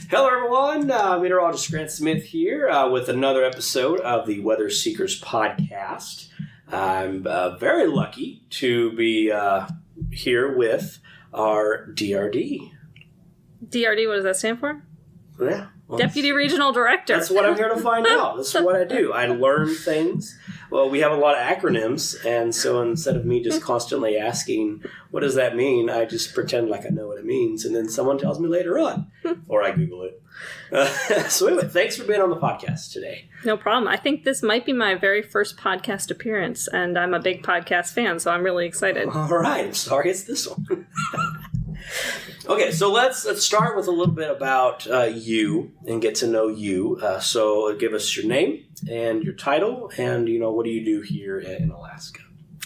Hello, everyone. Meteorologist Grant Smith here with another episode of the Weather Seekers podcast. I'm very lucky to be here with our DRD. DRD, what does that stand for? Yeah. Well, Deputy Regional Director. That's what I'm here to find out. That's what I do. I learn things. Well, we have a lot of acronyms, and so instead of me just constantly asking, what does that mean, I just pretend like I know what it means, and then someone tells me later on, or I Google it. So anyway, thanks for being on the podcast today. No problem. I think this might be my very first podcast appearance, and I'm a big podcast fan, so I'm really excited. All right. I'm sorry it's this one. Okay, so let's start with a little bit about you and get to know you. So give us your name and your title, and what do you do here in Alaska?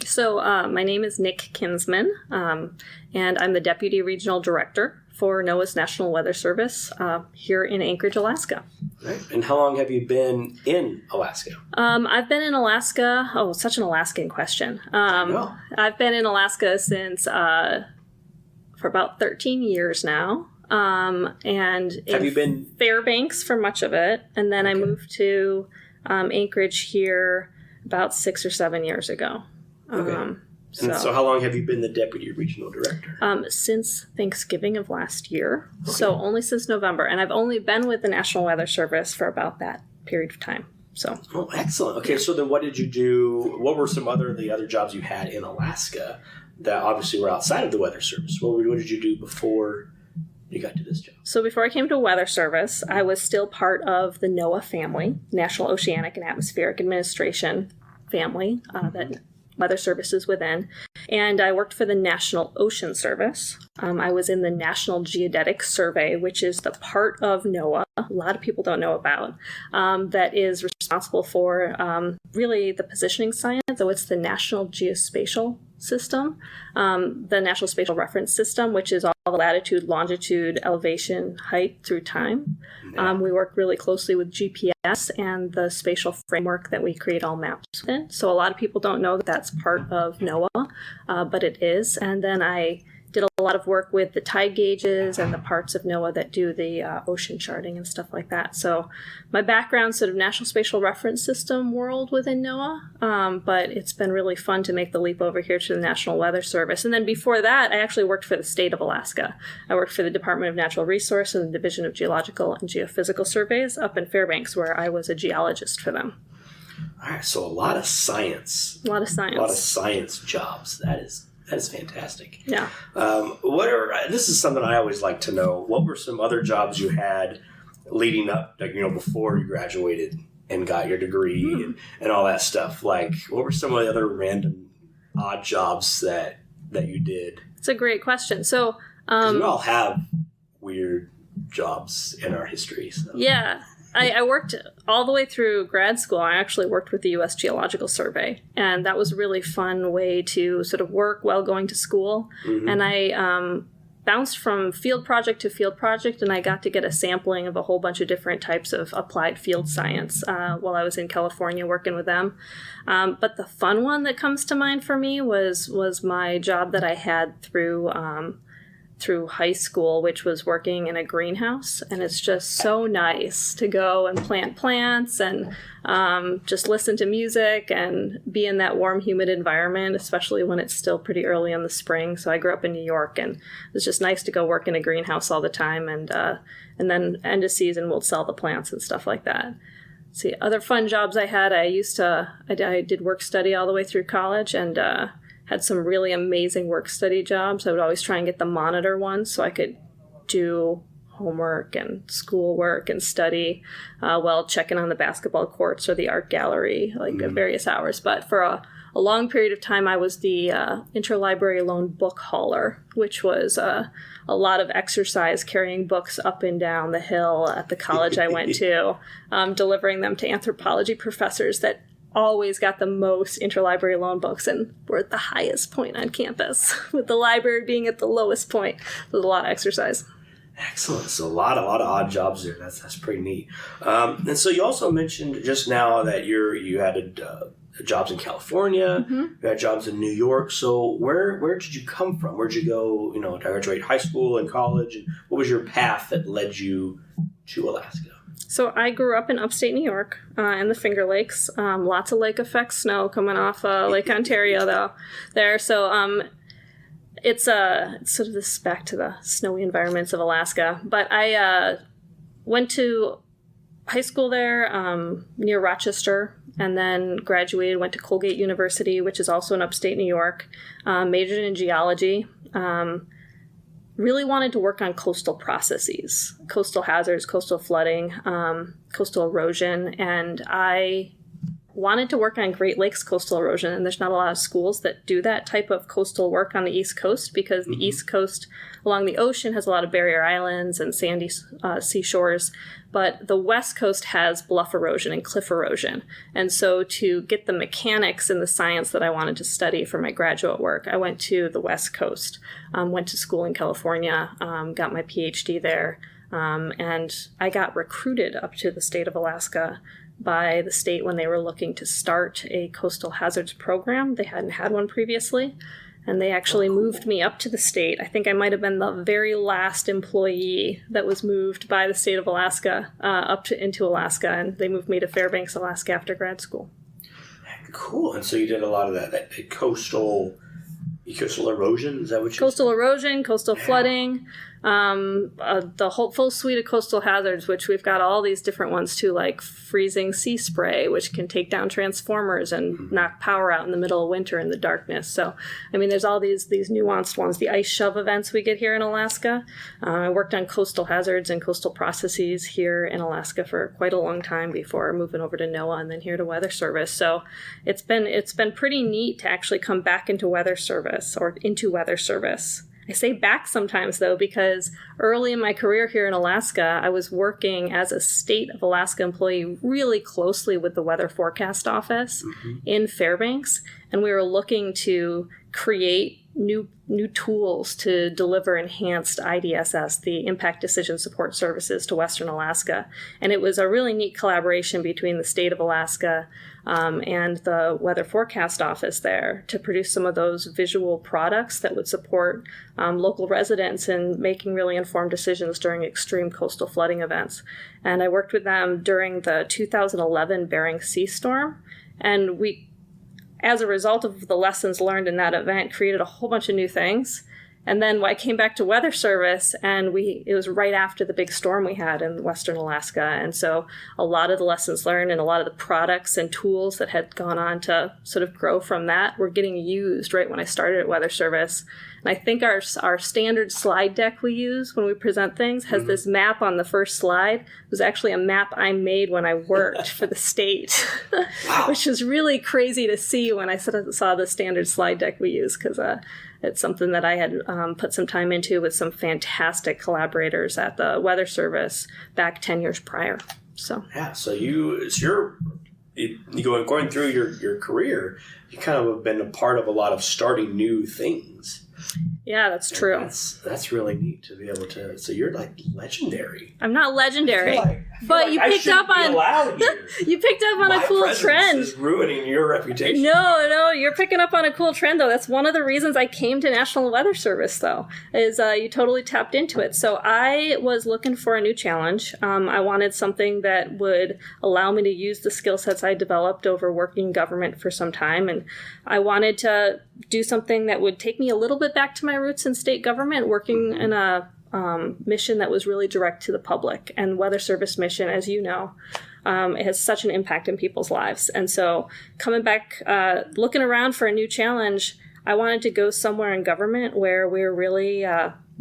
So my name is Nic Kinsman, and I'm the Deputy Regional Director for NOAA's National Weather Service here in Anchorage, Alaska. Right. And how long have you been in Alaska? I've been in Alaska. Oh, such an Alaskan question. I've been in Alaska since for about 13 years now. And have you been Fairbanks for much of it, and then I moved to Anchorage here about 6 or 7 years ago. Okay. So how long have you been the Deputy Regional Director? Since Thanksgiving of last year. Okay. So only since November. And I've only been with the National Weather Service for about that period of time. So. Oh, excellent. Okay, so then what did you do? What were some of the other jobs you had in Alaska that obviously were outside of the Weather Service? What did you do before you got to this job? So before I came to Weather Service, I was still part of the NOAA family, National Oceanic and Atmospheric Administration family, that Weather Service is within. And I worked for the National Ocean Service. I was in the National Geodetic Survey, which is the part of NOAA a lot of people don't know about, that is responsible for really the positioning science, though it's the National Geospatial System, the National Spatial Reference System, which is all the latitude, longitude, elevation, height through time. We work really closely with GPS and the spatial framework that we create all maps within. So a lot of people don't know that that's part of NOAA, but it is. And then I did a lot of work with the tide gauges and the parts of NOAA that do the ocean charting and stuff like that. So my background sort of National Spatial Reference System world within NOAA, but it's been really fun to make the leap over here to the National Weather Service. And then before that, I actually worked for the state of Alaska. I worked for the Department of Natural Resource and the Division of Geological and Geophysical Surveys up in Fairbanks, where I was a geologist for them. All right, so a lot of science. A lot of science. A lot of science jobs. That is fantastic. Yeah. This is something I always like to know. What were some other jobs you had leading up, like, before you graduated and got your degree and all that stuff? Like, what were some of the other random odd jobs that you did? It's a great question. So, we all have weird jobs in our history. So. Yeah. I worked all the way through grad school. I actually worked with the U.S. Geological Survey, and that was a really fun way to sort of work while going to school. Mm-hmm. And I bounced from field project to field project, and I got to get a sampling of a whole bunch of different types of applied field science while I was in California working with them. But the fun one that comes to mind for me was my job that I had through high school, which was working in a greenhouse. And it's just so nice to go and plant plants and just listen to music and be in that warm, humid environment, especially when it's still pretty early in the spring. So I grew up in New York, and it's just nice to go work in a greenhouse all the time. And then end of season, we'll sell the plants and stuff like that. See, other fun jobs I had, I did work study all the way through college, and had some really amazing work study jobs. I would always try and get the monitor one so I could do homework and schoolwork and study while checking on the basketball courts or the art gallery, at various hours. But for a long period of time, I was the interlibrary loan book hauler, which was a lot of exercise carrying books up and down the hill at the college I went to, delivering them to anthropology professors that always got the most interlibrary loan books and were at the highest point on campus, with the library being at the lowest point. It was a lot of exercise. Excellent. So a lot of odd jobs there. That's pretty neat. And so you also mentioned just now that you had jobs in California. You had jobs in New York. So where did you come from? Where did you go, to graduate high school and college? And what was your path that led you to Alaska? So I grew up in upstate New York in the Finger Lakes. Lots of lake effect snow coming off Lake Ontario though there. So it's sort of this back to the snowy environments of Alaska. But I went to high school there near Rochester, and then graduated, went to Colgate University, which is also in upstate New York, majored in geology. Really wanted to work on coastal processes, coastal hazards, coastal flooding, coastal erosion, and I wanted to work on Great Lakes coastal erosion, and there's not a lot of schools that do that type of coastal work on the East Coast because the East Coast along the ocean has a lot of barrier islands and sandy seashores, but the West Coast has bluff erosion and cliff erosion. And so to get the mechanics and the science that I wanted to study for my graduate work, I went to the West Coast, went to school in California, got my PhD there, and I got recruited up to the state of Alaska by the state when they were looking to start a coastal hazards program. They hadn't had one previously, and they actually moved me up to the state. I think I might have been the very last employee that was moved by the state of Alaska into Alaska, and they moved me to Fairbanks, Alaska after grad school. Cool. And so you did a lot of that coastal erosion, is that what you Coastal erosion, coastal flooding, the whole full suite of coastal hazards, which we've got all these different ones too, like freezing sea spray, which can take down transformers and knock power out in the middle of winter in the darkness. So, I mean, there's all these nuanced ones. The ice shove events we get here in Alaska. I worked on coastal hazards and coastal processes here in Alaska for quite a long time before moving over to NOAA and then here to Weather Service. So it's been pretty neat to actually come back into Weather Service. I say back sometimes, though, because early in my career here in Alaska, I was working as a state of Alaska employee really closely with the Weather Forecast Office in Fairbanks, and we were looking to create new tools to deliver enhanced IDSS, the Impact Decision Support Services, to Western Alaska. And it was a really neat collaboration between the state of Alaska and the Weather Forecast Office there to produce some of those visual products that would support local residents in making really informed decisions during extreme coastal flooding events. And I worked with them during the 2011 Bering Sea Storm, and we, as a result of the lessons learned in that event, created a whole bunch of new things. And then I came back to Weather Service, and it was right after the big storm we had in Western Alaska. And so a lot of the lessons learned and a lot of the products and tools that had gone on to sort of grow from that were getting used right when I started at Weather Service. And I think our standard slide deck we use when we present things has this map on the first slide. It was actually a map I made when I worked for the state, which is really crazy to see when I saw the standard slide deck we use, because it's something that I had put some time into with some fantastic collaborators at the Weather Service back 10 years prior. So yeah, so you're going through your career, you kind of have been a part of a lot of starting new things. Yeah, that's true. That's really neat to be able to. So you're like legendary. I'm not legendary, but you picked up on a cool trend. Is ruining your reputation. No, you're picking up on a cool trend though. That's one of the reasons I came to National Weather Service though. Is you totally tapped into it. So I was looking for a new challenge. I wanted something that would allow me to use the skill sets I developed over working in government for some time, and I wanted to do something that would take me a little bit back to my roots in state government, working in a mission that was really direct to the public. And Weather Service mission, as you know, it has such an impact in people's lives. And so coming back, looking around for a new challenge, I wanted to go somewhere in government where we're really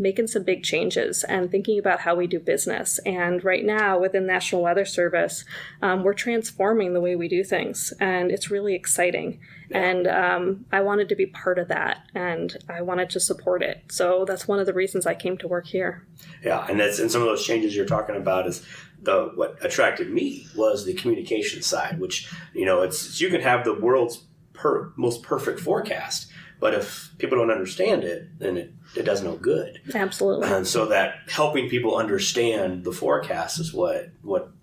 making some big changes and thinking about how we do business. And right now within National Weather Service, we're transforming the way we do things, and it's really exciting. Yeah. And I wanted to be part of that, and I wanted to support it. So that's one of the reasons I came to work here. Yeah, and some of those changes you're talking about is what attracted me was the communication side, which, it's you can have the world's most perfect forecast, but if people don't understand it, then it does no good. Absolutely. And so that helping people understand the forecast is what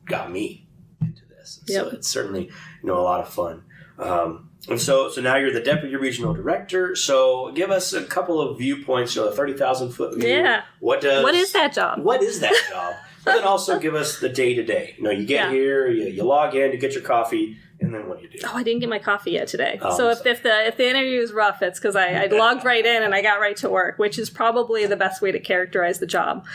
got me into this. Yep. So it's certainly, a lot of fun. And so now you're the deputy regional director. So give us a couple of viewpoints, the 30,000-foot view. Yeah. What is that job? What is that job? But then also give us the day-to-day. You get here, you log in, you get your coffee, and then what do you do? Oh, I didn't get my coffee yet today. So if the interview is rough, it's because I logged right in and I got right to work, which is probably the best way to characterize the job.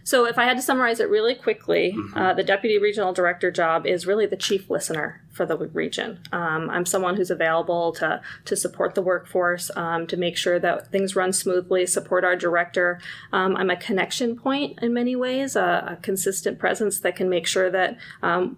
So if I had to summarize it really quickly, the deputy regional director job is really the chief listener for the region. I'm someone who's available to support the workforce, to make sure that things run smoothly, support our director. I'm a connection point in many ways, a consistent presence that can make sure that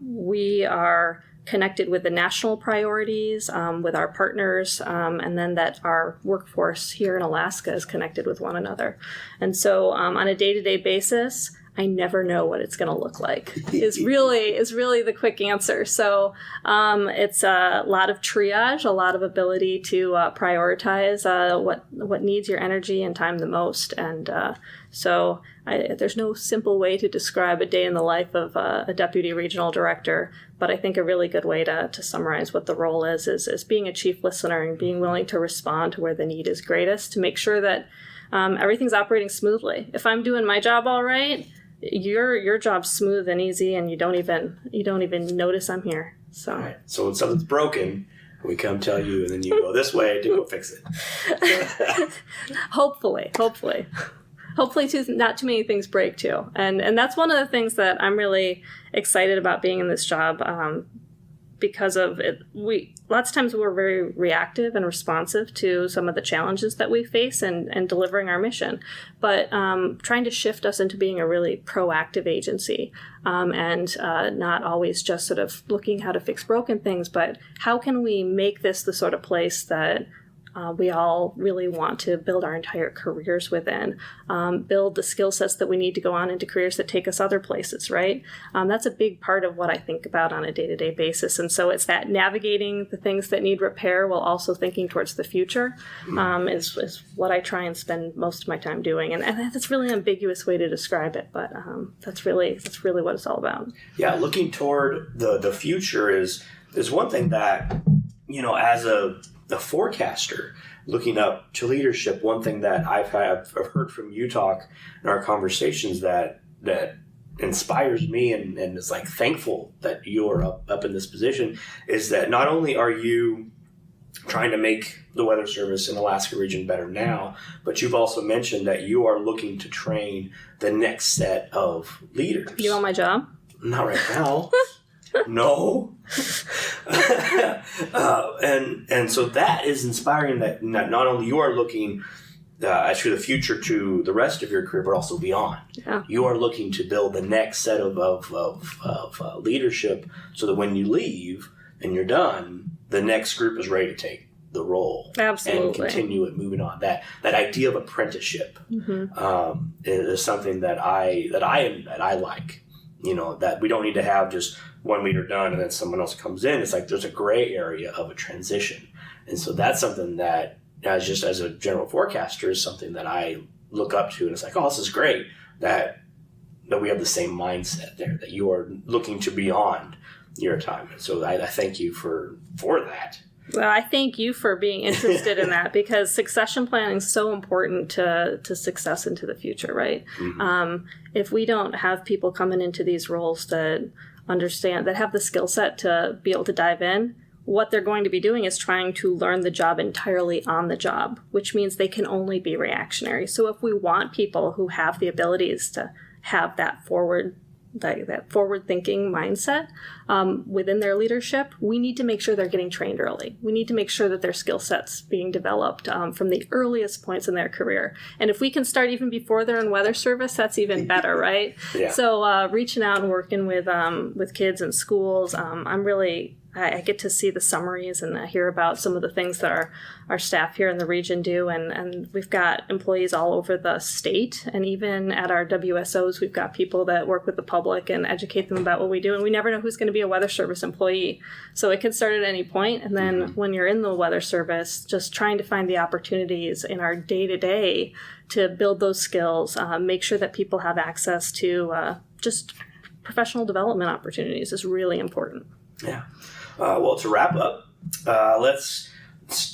we are connected with the national priorities, with our partners, and then that our workforce here in Alaska is connected with one another. And so on a day-to-day basis, I never know what it's going to look like is really the quick answer. So it's a lot of triage, a lot of ability to prioritize what needs your energy and time the most. And so there's no simple way to describe a day in the life of a deputy regional director, but I think a really good way to summarize what the role is being a chief listener and being willing to respond to where the need is greatest to make sure that everything's operating smoothly. If I'm doing my job all right, your job's smooth and easy, and you don't even notice I'm here. So, all right. So when something's broken, we come tell you, and then you go this way to go fix it. Hopefully, not too many things break too, and that's one of the things that I'm really excited about being in this job. Because of it, lots of times we're very reactive and responsive to some of the challenges that we face and delivering our mission. But trying to shift us into being a really proactive agency and not always just sort of looking how to fix broken things, but how can we make this the sort of place that we all really want to build our entire careers within, build the skill sets that we need to go on into careers that take us other places, right? That's a big part of what I think about on a day-to-day basis. And so it's that navigating the things that need repair while also thinking towards the future is what I try and spend most of my time doing. And that's really an ambiguous way to describe it, but that's really what it's all about. Yeah, looking toward the future is one thing that, as a forecaster, looking up to leadership, one thing that I've heard from you talk in our conversations that inspires me and is like thankful that you're up in this position is that not only are you trying to make the Weather Service in Alaska region better now, but you've also mentioned that you are looking to train the next set of leaders. You want my job? Not right now. No. And so that is inspiring that not only you are looking to the future to the rest of your career, but also beyond. Yeah. You are looking to build the next set of leadership so that when you leave and you're done, the next group is ready to take the role. Absolutely. And continue it moving on. That idea of apprenticeship is something that I like. That we don't need to have just one leader done and then someone else comes in. It's like there's a gray area of a transition. And so that's something that, as a general forecaster, is something that I look up to. And it's like, oh, this is great that we have the same mindset there, that you are looking to beyond your time. And so I thank you for that. Well, I thank you for being interested in that, because succession planning is so important to success into the future, right? Mm-hmm. If we don't have people coming into these roles that understand, that have the skill set to be able to dive in, what they're going to be doing is trying to learn the job entirely on the job, which means they can only be reactionary. So if we want people who have the abilities to have that forward-thinking mindset within their leadership, we need to make sure they're getting trained early. We need to make sure that their skill set's being developed from the earliest points in their career. And if we can start even before they're in weather service, that's even better, right? Yeah. So reaching out and working with kids in schools, I get to see the summaries and hear about some of the things that our staff here in the region do. And we've got employees all over the state. And even at our WSOs, we've got people that work with the public and educate them about what we do. And we never know who's going to be a weather service employee. So it can start at any point. And then when you're in the weather service, just trying to find the opportunities in our day-to-day to build those skills, make sure that people have access to just professional development opportunities is really important. Yeah. Well, to wrap up, let's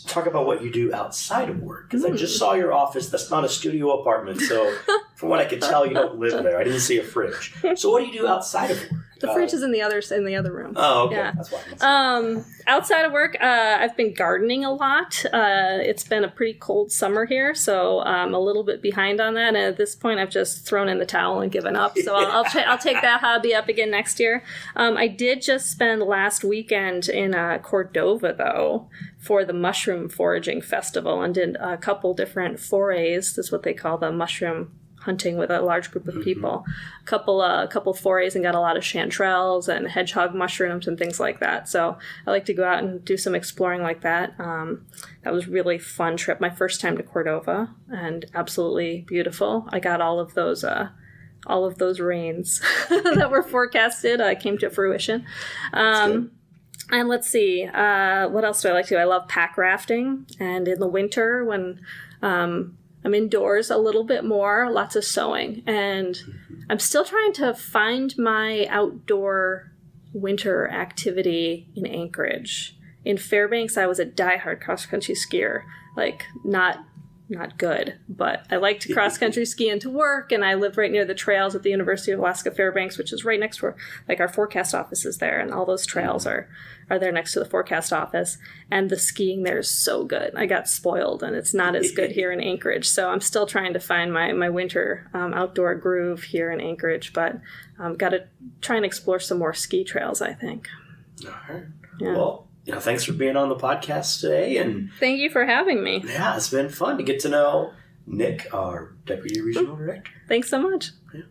talk about what you do outside of work. Because I just saw your office. That's not a studio apartment. So from what I could tell, you don't live there. I didn't see a fridge. So what do you do outside of work? The fridge is in the other room. Oh, okay. Yeah. That's why. Outside of work, I've been gardening a lot. It's been a pretty cold summer here, so I'm a little bit behind on that. And at this point, I've just thrown in the towel and given up. So I'll take that hobby up again next year. I did just spend last weekend in Cordova, though, for the mushroom foraging festival, and did a couple different forays. That's what they call the mushroom hunting with a large group of people. A couple forays, and got a lot of chanterelles and hedgehog mushrooms and things like that. So I like to go out and do some exploring like that. That was a really fun trip. My first time to Cordova, and absolutely beautiful. I got all of those rains that were forecasted came to fruition. And let's see, what else do I like to do? I love pack rafting, and in the winter when I'm indoors a little bit more, lots of sewing. And I'm still trying to find my outdoor winter activity in Anchorage. In Fairbanks, I was a diehard cross-country skier. Like, not good, but I like to cross-country ski into work, and I live right near the trails at the University of Alaska Fairbanks, which is right next to our forecast office is there, and all those trails are there next to the forecast office, and the skiing there is so good. I got spoiled, and it's not as good here in Anchorage, so I'm still trying to find my winter outdoor groove here in Anchorage, but got to try and explore some more ski trails, I think. All right. Yeah. Well, thanks for being on the podcast today. And thank you for having me. Yeah, it's been fun to get to know Nic, our Deputy Regional Director. Thanks so much. Yeah.